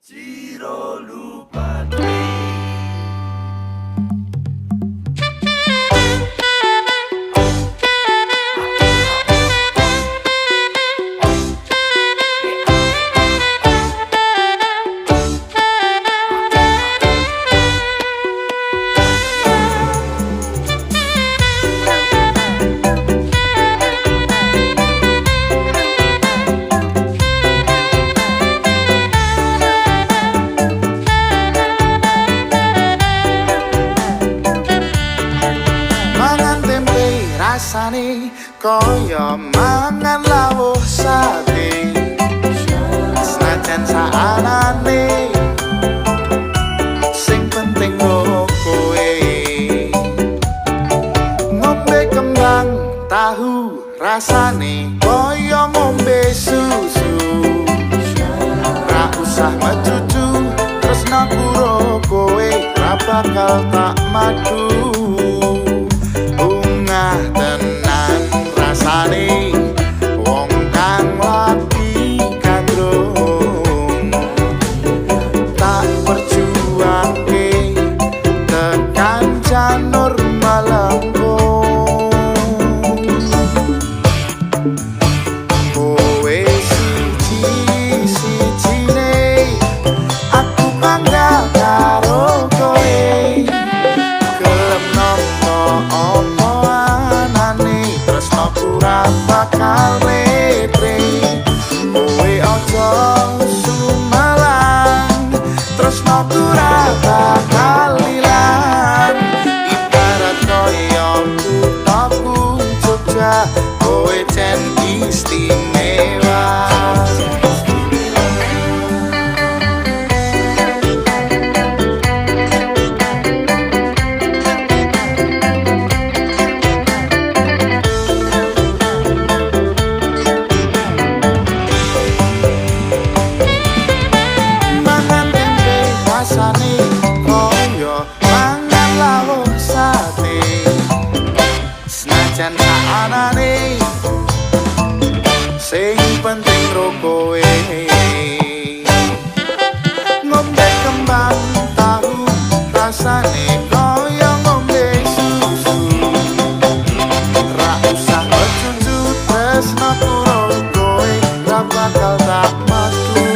Ciro lupa diri. Rasane kaya mangan lawuh sate senajan saanane sing penting kowe ngombe kembang tahu rasane kaya ngombe susu ra usah mecucu tresnaku karo kowe ra bakal tak madu tenan rasane wong kang lagi kandrung tak perjuangke tekan janur malangkung kowe siji-sijine aku bangga karo kowe gelem nopo ora bakal letre kowe aja sumalang tresnaku ora bakal ilang ibarat koyo kuthaku Jogja kowe jen istimewa. Rasane koyo mangan lawuh sate senajan saanane sing penting ro kowe ngombe kembang tahu rasane koyo ngombe susu ra usah mecucu tresnaku ro kowe ra bakal tak madu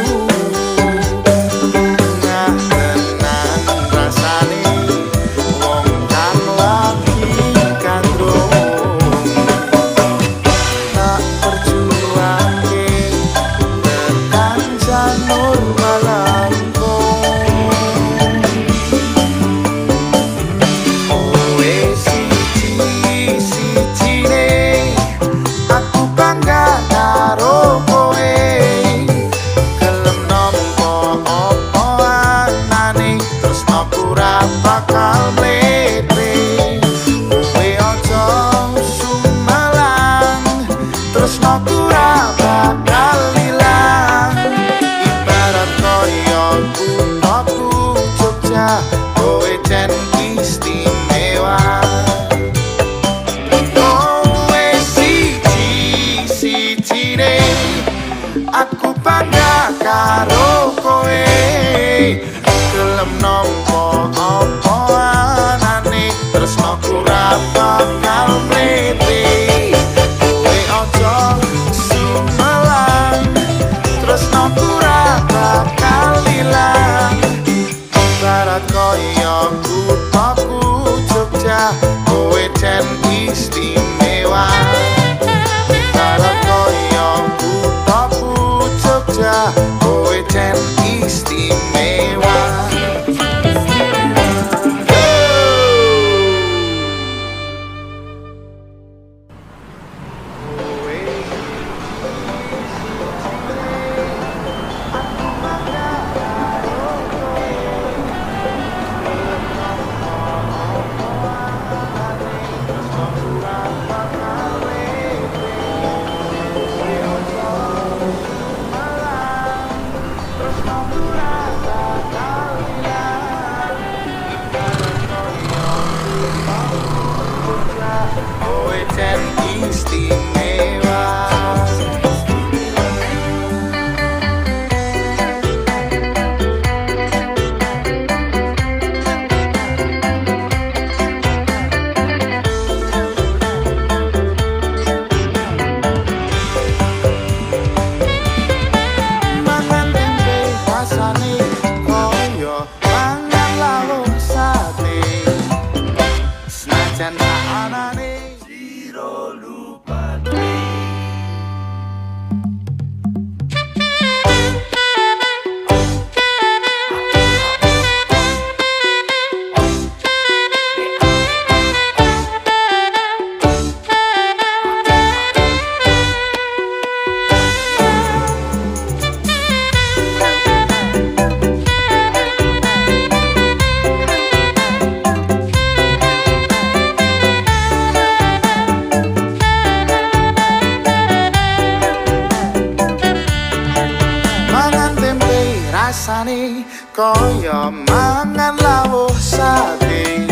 kaya mangan lawuh sate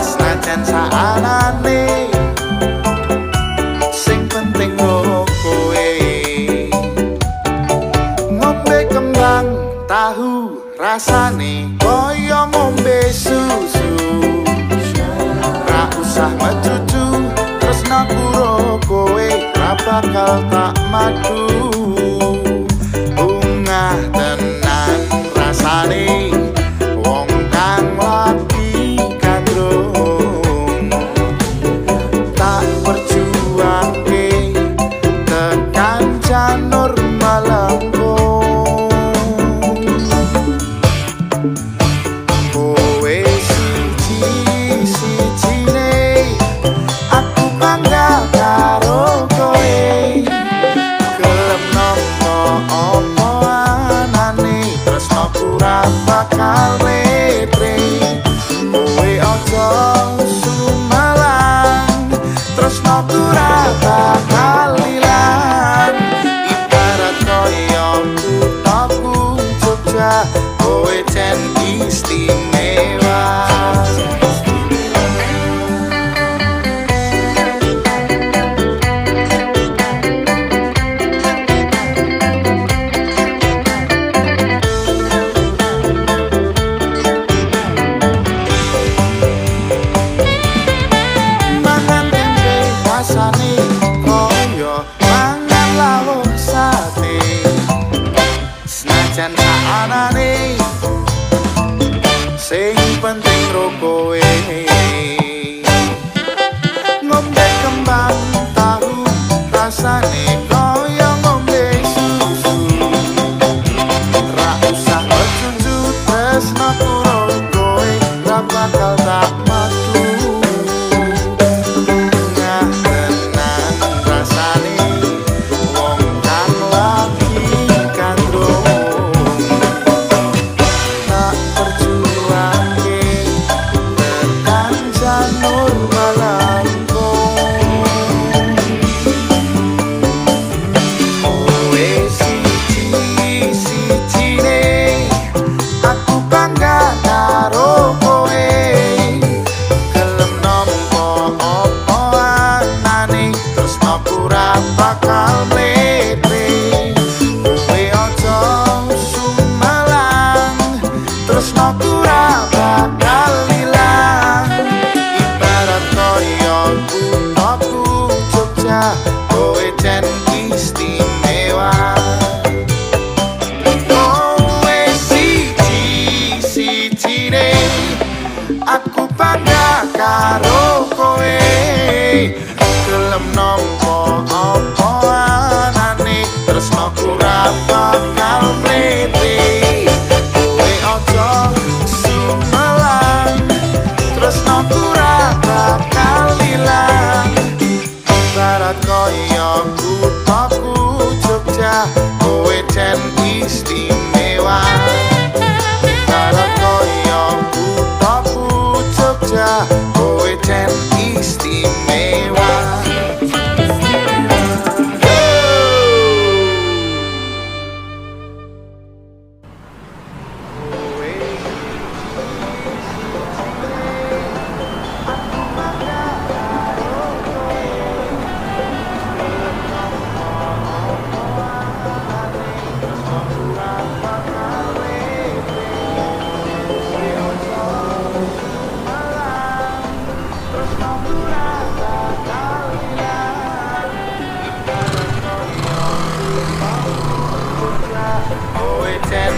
senajan saanane sing penting kowe ngombe kembang tahu rasane kaya ngombe susu ra usah mecucu tresno karo kowe ra bakal tak madu bungah tenan rasane wong kang lagi kandrung tak perjuangke tekan janur malangkung kowe siji-sijine aku bangga karo kowe gelem nopo opo anane tresnoku ra bakal letre kowe aja sumalang tresnoku ra bakal ilang ibarat koyo kuthaku Jogja kowe jen istimewa. Mangan tempe rasane koyo mangan lawuh sate senajan saanane sing penting ro kowe ngombe kembang tahu rasane kaya ngombe susu ra usah mecucu tresno karo kowe ra bakal tak madu bungah tenan rasane wong kang lagi kandrung tak perjuangke tekan janur malangkung kowe siji-sijine aku bangga karo kowe gelem nampa opo anane tresnoku ra bakal mletre kowe aja sumalang tresnoku ra bakal ilang ibarat koyo kuthaku Jogja kowe jen istimewa kowe siji-sijine aku bangga karo kowe gelem nampa opo anane tresnoku ra bakal mletre kowe aja sumalang tresnoku ra bakal ilang ibarat koyo kuthaku Jogja kowe jen istimewa ibarat koyo kuthaku Jogja kowe jen istimewa. Kowe jen